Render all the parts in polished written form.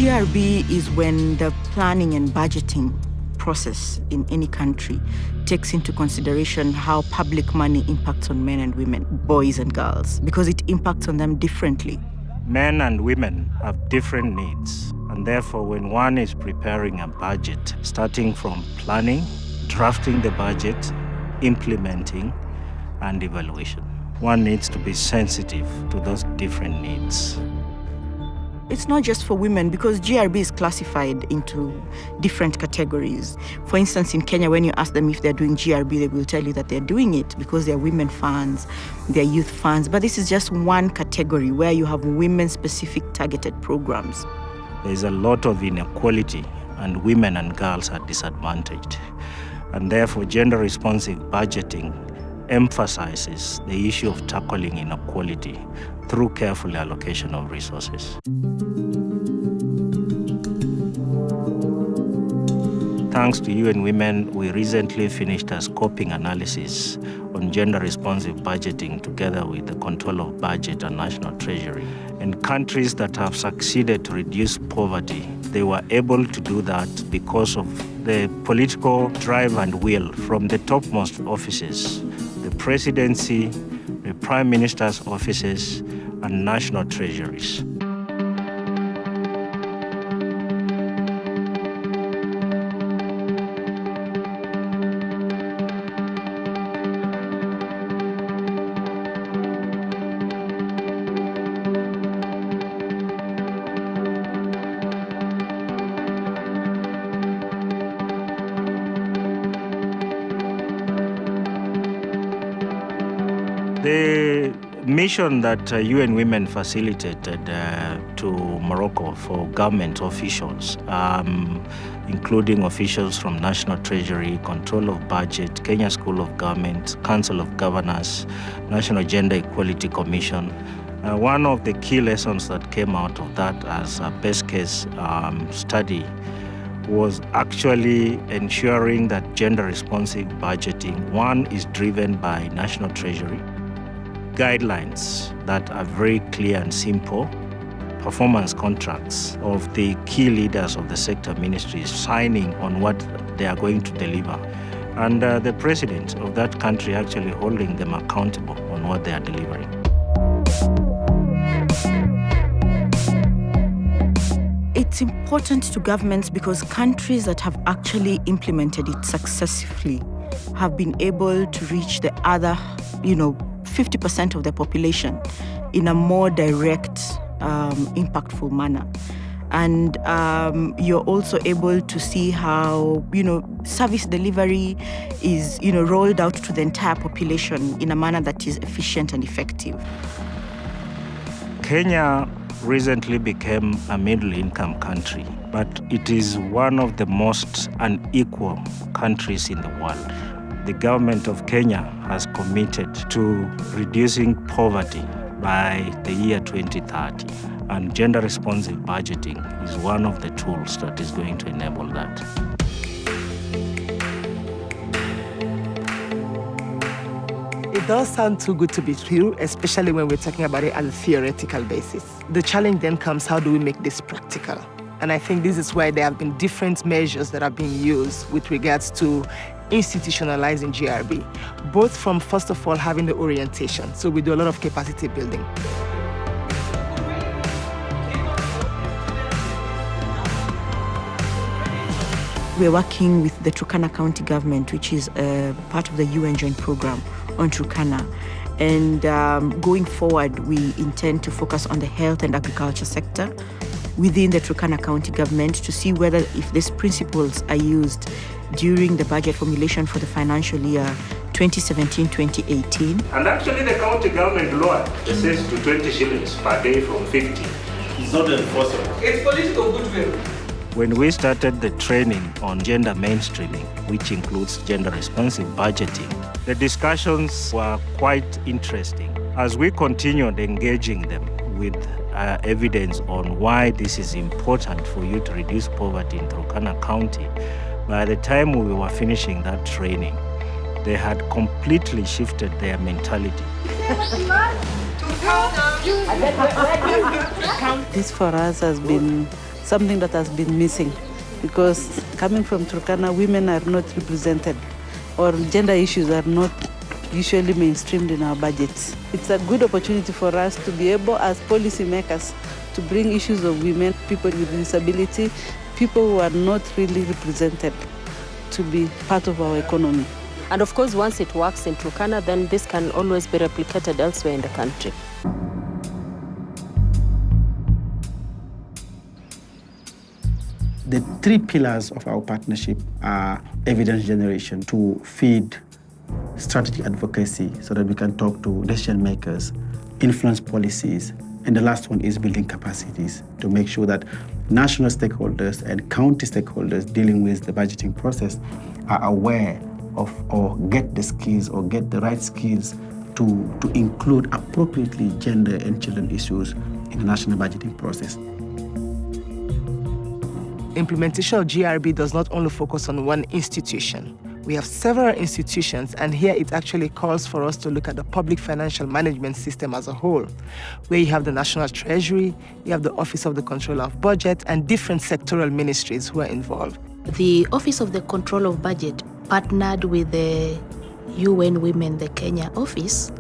GRB is when the planning and budgeting process in any country takes into consideration how public money impacts on men and women, boys and girls, because it impacts on them differently. Men and women have different needs, and therefore when one is preparing a budget, starting from planning, drafting the budget, implementing, and evaluation, one needs to be sensitive to those different needs. It's not just for women, because GRB is classified into different categories. For instance, in Kenya, when you ask them if they're doing GRB, they will tell you that they're doing it because they're women funds, they're youth funds. But this is just one category where you have women-specific targeted programs. There's a lot of inequality, and women and girls are disadvantaged. And therefore, gender-responsive budgeting emphasizes the issue of tackling inequality through careful allocation of resources. Thanks to UN Women, we recently finished a scoping analysis on gender-responsive budgeting together with the Control of Budget and National Treasury. In countries that have succeeded to reduce poverty, they were able to do that because of the political drive and will from the topmost offices, the presidency, the prime minister's offices, and national treasuries. The mission that UN Women facilitated to Morocco for government officials, including officials from National Treasury, Control of Budget, Kenya School of Government, Council of Governors, National Gender Equality Commission. One of the key lessons that came out of that as a best case study was actually ensuring that gender-responsive budgeting, one, is driven by National Treasury, guidelines that are very clear and simple, performance contracts of the key leaders of the sector ministries signing on what they are going to deliver, and the president of that country actually holding them accountable on what they are delivering. It's important to governments because countries that have actually implemented it successfully have been able to reach the other, 50% of the population in a more direct, impactful manner. And you're also able to see how, service delivery is, rolled out to the entire population in a manner that is efficient and effective. Kenya recently became a middle-income country, but it is one of the most unequal countries in the world. The government of Kenya has committed to reducing poverty by the year 2030, and gender-responsive budgeting is one of the tools that is going to enable that. It does sound too good to be true, especially when we're talking about it on a theoretical basis. The challenge then comes, how do we make this practical? And I think this is why there have been different measures that are being used with regards to institutionalizing GRB, both from, first of all, having the orientation. So we do a lot of capacity building. We're working with the Turkana County government, which is part of the UN Joint Program on Turkana. And going forward, we intend to focus on the health and agriculture sector within the Turkana County government to see whether if these principles are used during the budget formulation for the financial year 2017-2018. And actually the county government lowered the cess to 20 shillings per day from 50. It's not enforceable. It's political goodwill. When we started the training on gender mainstreaming, which includes gender-responsive budgeting, the discussions were quite interesting. As we continued engaging them with evidence on why this is important for you to reduce poverty in Turkana County, by the time we were finishing that training, they had completely shifted their mentality. This for us has been something that has been missing, because coming from Turkana, women are not represented, or gender issues are not usually mainstreamed in our budgets. It's a good opportunity for us to be able, as policymakers, to bring issues of women, people with disability, people who are not really represented, to be part of our economy. And of course, once it works in Turkana, then this can always be replicated elsewhere in the country. The three pillars of our partnership are evidence generation to feed strategic advocacy so that we can talk to decision makers, influence policies, and the last one is building capacities to make sure that national stakeholders and county stakeholders dealing with the budgeting process are aware of or get the skills or get the right skills to include appropriately gender and children issues in the national budgeting process. Implementation of GRB does not only focus on one institution. We have several institutions, and here it actually calls for us to look at the public financial management system as a whole, where you have the National Treasury, you have the Office of the Controller of Budget, and different sectoral ministries who are involved. The Office of the Control of Budget partnered with the UN Women, the Kenya office,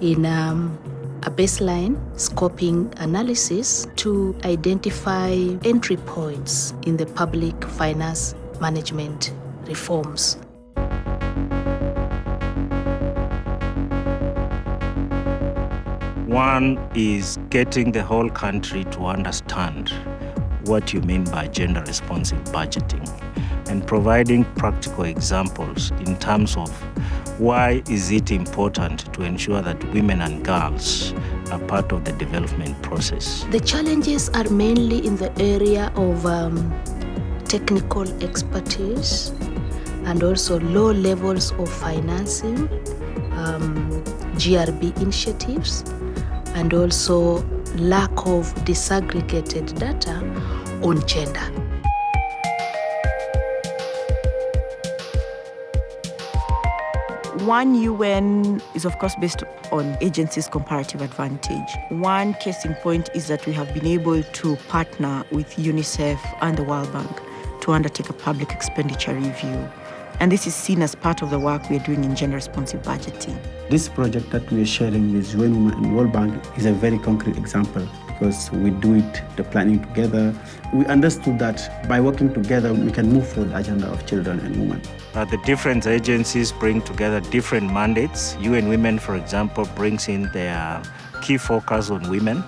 in a baseline scoping analysis to identify entry points in the public finance management reforms. One is getting the whole country to understand what you mean by gender-responsive budgeting and providing practical examples in terms of why is it important to ensure that women and girls are part of the development process. The challenges are mainly in the area of technical expertise and also low levels of financing, GRB initiatives, and also lack of disaggregated data on gender. One UN is, of course, based on agencies' comparative advantage. One case in point is that we have been able to partner with UNICEF and the World Bank to undertake a public expenditure review. And this is seen as part of the work we are doing in gender-responsive budgeting. This project that we are sharing with UN Women and World Bank is a very concrete example because we do it, the planning together. We understood that by working together, we can move forward the agenda of children and women. The different agencies bring together different mandates. UN Women, for example, brings in their key focus on women.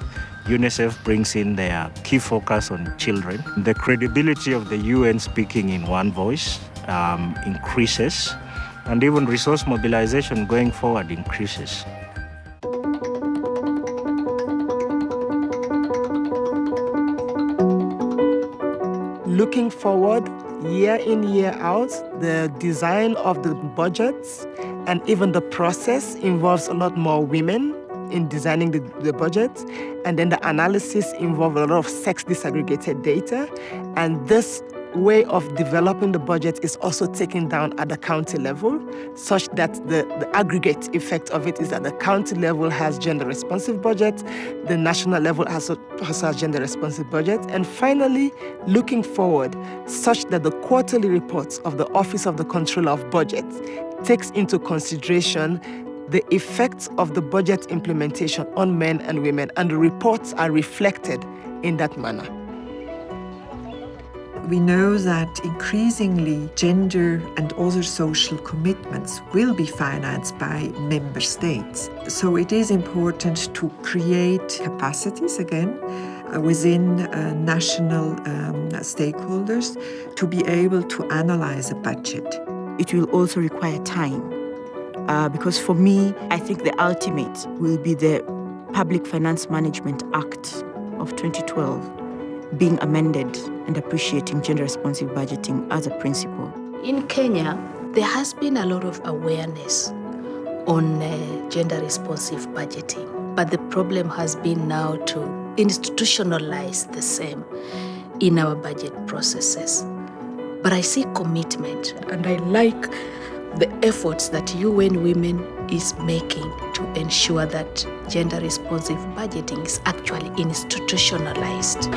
UNICEF brings in their key focus on children. The credibility of the UN speaking in one voice increases, and even resource mobilization going forward increases. Looking forward, year in, year out, the design of the budgets and even the process involves a lot more women in designing the budget. And then the analysis involves a lot of sex disaggregated data. And this way of developing the budget is also taken down at the county level, such that the aggregate effect of it is that the county level has gender-responsive budget, the national level also has gender-responsive budget, and finally, looking forward, such that the quarterly reports of the Office of the Controller of Budget takes into consideration the effects of the budget implementation on men and women, and the reports are reflected in that manner. We know that increasingly gender and other social commitments will be financed by member states. So it is important to create capacities again within national stakeholders to be able to analyze a budget. It will also require time because for me, I think the ultimate will be the Public Finance Management Act of 2012 being amended and appreciating gender-responsive budgeting as a principle. In Kenya, there has been a lot of awareness on gender-responsive budgeting, but the problem has been now to institutionalize the same in our budget processes. But I see commitment, and I like the efforts that UN Women is making to ensure that gender-responsive budgeting is actually institutionalized.